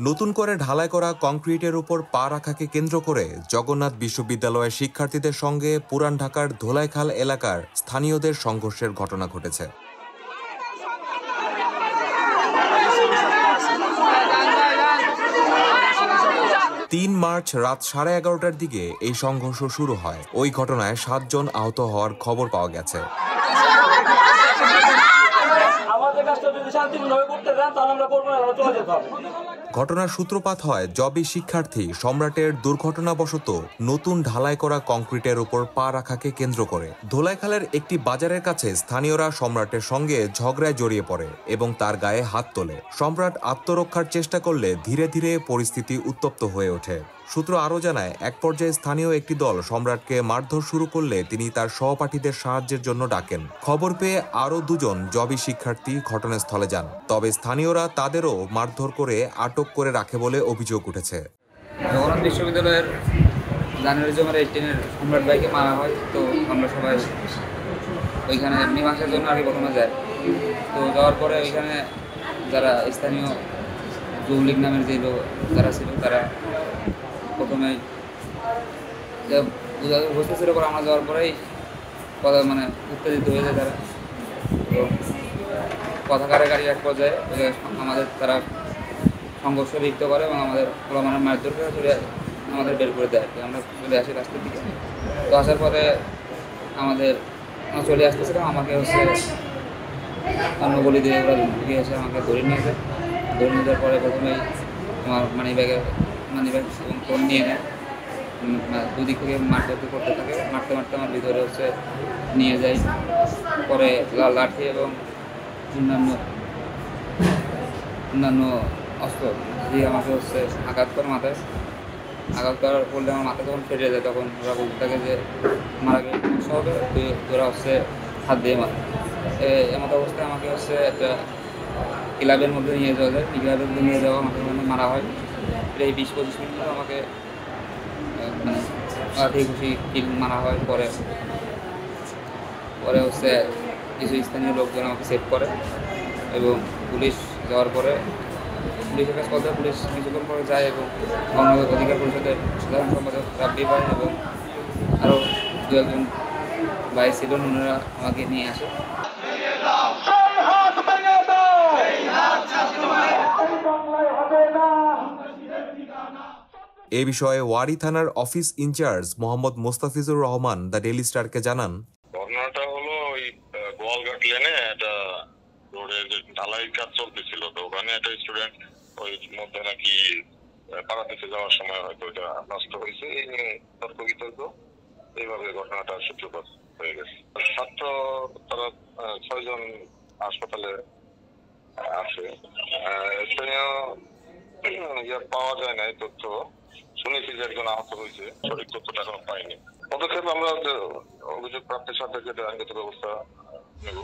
নতুন করে ঢালাই করা কংক্রিটের উপর পা রাখাকে কেন্দ্র করে জগন্নাথ বিশ্ববিদ্যালয়ের শিক্ষার্থীদের সঙ্গে পুরান ঢাকার ধোলাইখাল এলাকার স্থানীয়দের সংঘর্ষের ঘটনা ঘটেছে। ৩ মার্চ রাত 11:30টার দিকে এই সংঘর্ষ শুরু হয়। ওই ঘটনায় 7 জন আহত হওয়ার খবর পাওয়া গেছে। ঘটনার সূত্রপাত হয় জবি শিক্ষার্থী সম্রাটের দুর্ঘটনাবশত নতুন ঢালাই করা কংক্রিটের উপর পা রাখাকে কেন্দ্র করে। ধোলাইখালের একটি বাজারের কাছে স্থানীয়রা সম্রাটের সঙ্গে ঝগড়ায় জড়িয়ে পড়ে এবং তার গায়ে হাত তোলে। সম্রাট আত্মরক্ষার চেষ্টা করলে ধীরে ধীরে পরিস্থিতি উত্তপ্ত হয়ে ওঠে। সূত্র আরও জানায়, এক পর্যায়ে স্থানীয় একটি দল সম্রাটকে মারধর শুরু করলে তিনি তার সহপাঠীদের সাহায্যের জন্য ডাকেন। খবর পেয়ে আরও 2 জন জবি শিক্ষার্থী ঘটনাস্থলে যান, তবে স্থানীয়রা তাদেরও মারধর করে আটক করে রাখে বলে অভিযোগ উঠেছে। জগন্নাথ বিশ্ববিদ্যালয়ের জানুয়ারি 18-এর সম্রাট ভাইকে মারা হয়, তো আমরা সবাই ওইখানে মীমাংসার জন্য আর কি প্রথমে যাই। তো যাওয়ার পরে ওইখানে যারা স্থানীয় যৌলিক নামের যে লোক যারা ছিল তারা প্রথমে বুঝতেছিল করে আমরা যাওয়ার পরেই কথা উত্তেজিত হয়ে যায় তারা। তো কথা কাটাকাটি এক পর্যায়ে আমাদের তারা সংঘর্ষ লিপ্ত করে এবং আমাদের মারধর করে আমাদের বের করে দেয়। আমরা চলে আসি রাস্তার দিকে। তো আসার পরে আমরা চলে আসতেছিলাম, আমাকে অন্য গলি দিয়ে ওরা ঢুকে এসে আমাকে ধরে নিয়ে যায়। ধরে নিয়ে যাওয়ার পরে প্রথমেই আমার মানিব্যাগ এবং ফোন নিয়ে নেয়। দুদিক থেকে মারধর করতে থাকে, মারতে মারতে আমার ভিতরে নিয়ে যায়। পরে লাঠি এবং অন্যান্য অস্ত্র দিয়ে আমাকে আঘাত করে মাথায়। আঘাত করার ফলে আমার মাথা যখন ফেটে যায় তখন ওরা বলতে থাকে যে মারা গেলে সমস্যা হবে, ওরা হাত দিয়ে মারে। এমত অবস্থায় আমাকে একটা ক্লাবের মধ্যে নিয়ে যাওয়া যায়। ক্লাবের মধ্যে নিয়ে যাওয়া আমাকে মারা হয়। এই 20-25 মিনিট আমাকে খুশি কিল মারা হয়। পরে কিছু স্থানীয় লোকজন আমাকে সেভ করে এবং পুলিশ যাওয়ার পরে পুলিশের কাছে কথা পুলিশ কিছুক্ষণ পরে যায় এবং গণতান্ত্রিক অধিকার পরিষদের সাধারণ সম্পাদক রাব্বি ভাই এবং আরও 2-1 ভাই ছিলেন, ওনারা আমাকে নিয়ে আসে। এ বিষয়ে ওয়ারী থানার office incharge Mohammad Mustafizur Rahman the daily স্টারকে জানান, ঘটনাটা হলো ওই গোয়ালঘাট লেনে একটা রোডের ঢালাই কাজ চলতেছিল। তো ওখানে একটা স্টুডেন্ট ওই মধ্যে নাকি পাড়াতে যাওয়ার সময় হয়তো এটা নষ্ট হয়েছে, এই নিয়ে তর্ক বিতর্ক, এইভাবে ঘটনাটা সূত্রপাত হয়ে গেছে। ছাত্র তারা 6 জন হাসপাতালে আছে। স্থানীয় পাওয়া যায় নাই তথ্য, শুনেছি যে একজন আহত হয়েছে, সঠিক তথ্যটা এখনো পাইনি। পদক্ষেপ আমরা অভিযোগ প্রাপ্তির সাথে আইনগত ব্যবস্থা নেব।